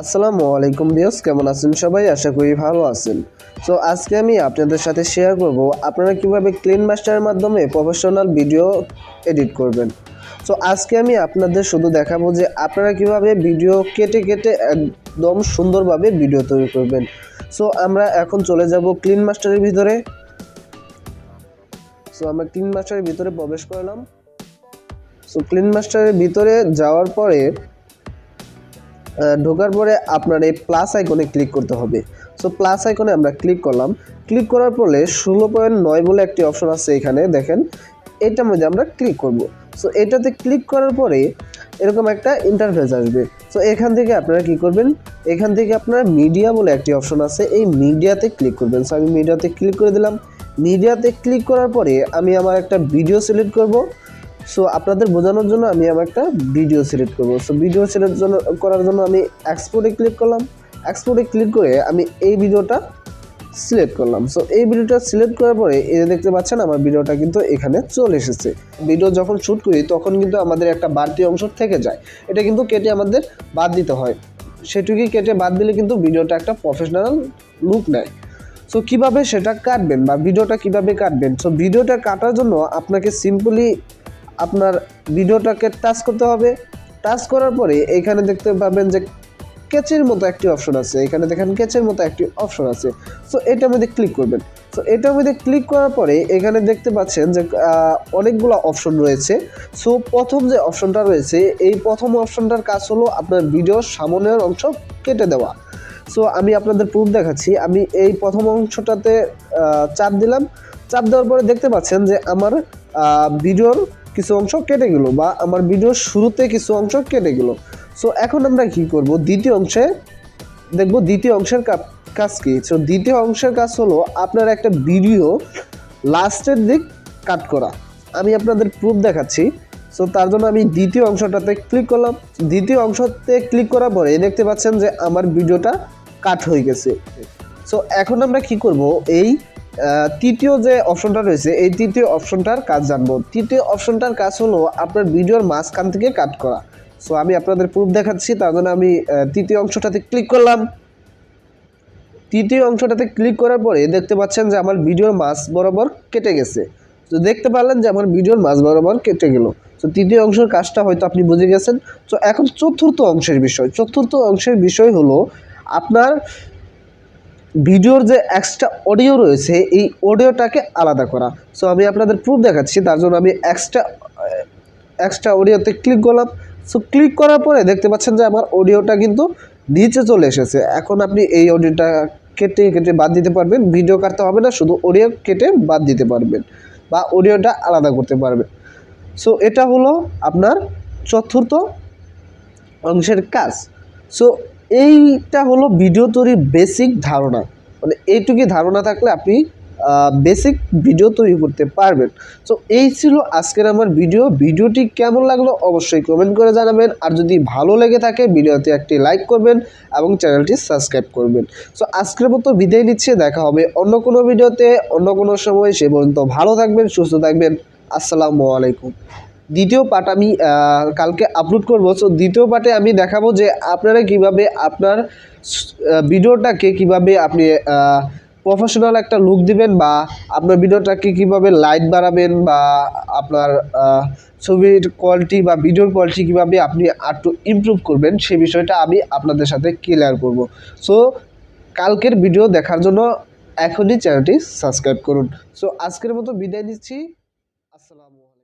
আসসালামু আলাইকুম ভিউয়ার্স, কেমন আছেন সবাই? আশা করি ভালো আছেন। সো আজকে আমি আপনাদের সাথে শেয়ার করব আপনারা কিভাবে ক্লিন মাস্টারের মাধ্যমে প্রফেশনাল ভিডিও এডিট করবেন। সো আজকে আমি আপনাদের শুধু দেখাবো যে আপনারা কিভাবে ভিডিও কেটে কেটে একদম সুন্দরভাবে ভিডিও তৈরি করবেন। সো আমরা এখন চলে যাব ক্লিন মাস্টারের ভিতরে। সো আমরা ক্লিন মাস্টারের ভিতরে প্রবেশ করলাম। সো ক্লিন মাস্টারের ভিতরে যাওয়ার পরে ঢোকার পরে আপনার এই প্লাস আইকনে ক্লিক করতে হবে। সো প্লাস আইকনে আমরা ক্লিক করলাম। ক্লিক করার পরে 16.9 বলে একটি অপশন আছে, এখানে দেখেন, এটার মধ্যে আমরা ক্লিক করব। সো এটাতে ক্লিক করার পরে এরকম একটা ইন্টারফেস আসবে। সো এখান থেকে আপনারা কি করবেন, এখান থেকে আপনারা মিডিয়া বলে একটি অপশন আছে, এই মিডিয়াতে ক্লিক করবেন। সো আমি মিডিয়াতে ক্লিক করে দিলাম। মিডিয়াতে ক্লিক করার পরে আমি আমার একটা ভিডিও সিলেক্ট করব। সো আপনাদের বোঝানোর জন্য আমি আমার একটা ভিডিও সিলেক্ট করব। সো ভিডিও সিলেক্ট করার জন্য আমি এক্সপোর্টে ক্লিক করলাম। এক্সপোর্টে ক্লিক করে আমি এই ভিডিওটা সিলেক্ট করলাম। সো এই ভিডিওটা সিলেক্ট করার পরে এই দেখতে পাচ্ছেন আমার ভিডিওটা কিন্তু এখানে চলে এসেছে। ভিডিও যখন শ্যুট করি তখন কিন্তু আমাদের একটা বাড়তি অংশ থেকে যায়, এটা কিন্তু কেটে আমাদের বাদ দিতে হয়। সেটুকুই কেটে বাদ দিলে কিন্তু ভিডিওটা একটা প্রফেশনাল লুক নেয়। সো কীভাবে সেটা কাটবেন বা ভিডিওটা কিভাবে কাটবেন, সো ভিডিওটা কাটার জন্য আপনাকে সিম্পলি আপনার ভিডিওটাকে টাচ করতে হবে। টাচ করার পরে এখানে দেখতে পাবেন যে কেচের মতো একটি অপশন আছে, এখানে দেখেন কেচের মতো একটি অপশন আছে। সো এটার মধ্যে ক্লিক করবেন। সো এটার মধ্যে ক্লিক করার পরে এখানে দেখতে পাচ্ছেন যে অনেকগুলো অপশন রয়েছে। সো প্রথম যে অপশনটা রয়েছে, এই প্রথম অপশনটার কাজ হলো আপনার ভিডিওর সামনের অংশ কেটে দেওয়া। সো আমি আপনাদের প্রুফ দেখাচ্ছি। আমি এই প্রথম অংশটাতে চাপ দিলাম। চাপ দেওয়ার পরে দেখতে পাচ্ছেন যে আমার ভিডিওর কিছু অংশ কেটে গেল বা আমার ভিডিওর শুরুতে কিছু অংশ কেটে গেল। সো এখন আমরা কি করব, দ্বিতীয় অংশে দেখব দ্বিতীয় অংশের কাজ কি। সো দ্বিতীয় অংশের কাজ হলো আপনার একটা ভিডিও লাস্টের দিক কাট করা। আমি আপনাদের প্রুফ দেখাচ্ছি। সো তার জন্য আমি দ্বিতীয় অংশটাতে ক্লিক করলাম। দ্বিতীয় অংশতে ক্লিক করার পরে দেখতে পাচ্ছেন যে আমার ভিডিওটা কাট হয়ে গেছে। সো এখন আমরা কি করব, এই তৃতীয় যে অপশনটা রয়েছে এই তৃতীয় অপশনটার কাজ জানবো। তৃতীয় অপশনটার কাজ হলো আপনার ভিডিওর মাঝখান থেকে কাট করা। সো আমি আপনাদের প্রুফ দেখাচ্ছি, তার জন্য আমি তৃতীয় অংশটাতে ক্লিক করলাম। তৃতীয় অংশটাতে ক্লিক করার পরে দেখতে পাচ্ছেন যে আমার ভিডিওর মাঝ বরাবর কেটে গেছে। তো দেখতে পারলেন যে আমার ভিডিওর মাঝ বরাবর কেটে গেল। তো তৃতীয় অংশের কাজটা হয়তো আপনি বুঝে গেছেন। তো এখন চতুর্থ অংশের বিষয়। চতুর্থ অংশের বিষয় হলো আপনার ভিডিওর যে এক্সট্রা অডিও রয়েছে এই অডিওটাকে আলাদা করা। সো আমি আপনাদের প্রুফ দেখাচ্ছি, তার জন্য আমি এক্সট্রা অডিওতে ক্লিক করলাম। সো ক্লিক করার পরে দেখতে পাচ্ছেন যে আমার অডিওটা কিন্তু নিচে চলে এসেছে। এখন আপনি এই অডিওটা কেটে কেটে বাদ দিতে পারবেন, ভিডিও কাটতে হবে না, শুধু অডিও কেটে বাদ দিতে পারবেন বা অডিওটা আলাদা করতে পারবেন। সো এটা হলো আপনার চতুর্থ অংশের কাজ। সো এইটা হলো ভিডিও তৈরির বেসিক ধারণা, মানে এইটুকুই ধারণা থাকলে আপনি বেসিক ভিডিও তৈরি করতে পারবেন। সো এই ছিল আজকের আমার ভিডিওটি কেমন লাগলো অবশ্যই কমেন্ট করে জানাবেন। আর যদি ভালো লেগে থাকে ভিডিওতে একটি লাইক করবেন এবং চ্যানেলটি সাবস্ক্রাইব করবেন। সো আজকের মতো বিদায় নিচ্ছে, দেখা হবে অন্য কোনো ভিডিওতে অন্য কোনো সময়। সে পর্যন্ত ভালো থাকবেন, সুস্থ থাকবেন। আসসালামু আলাইকুম। দ্বিতীয় পার্ট আমি কালকে আপলোড করব। সো দ্বিতীয় পার্টে আমি দেখাবো যে আপনারা কিভাবে আপনার ভিডিওটাকে কিভাবে আপনি প্রফেশনাল একটা লুক দিবেন বা আপনার ভিডিওটাকে কিভাবে লাইট বাড়াবেন বা আপনার ছবির কোয়ালিটি বা ভিডিওর কোয়ালিটি কীভাবে আপনি আরটু ইমপ্রুভ করবেন সেই বিষয়টা আমি আপনাদের সাথে ক্লিয়ার করব। সো কালকের ভিডিও দেখার জন্য এখনই চ্যানেলটি সাবস্ক্রাইব করুন। সো আজকের মতো বিদায় নিচ্ছি। আসসালামু আলাইকুম।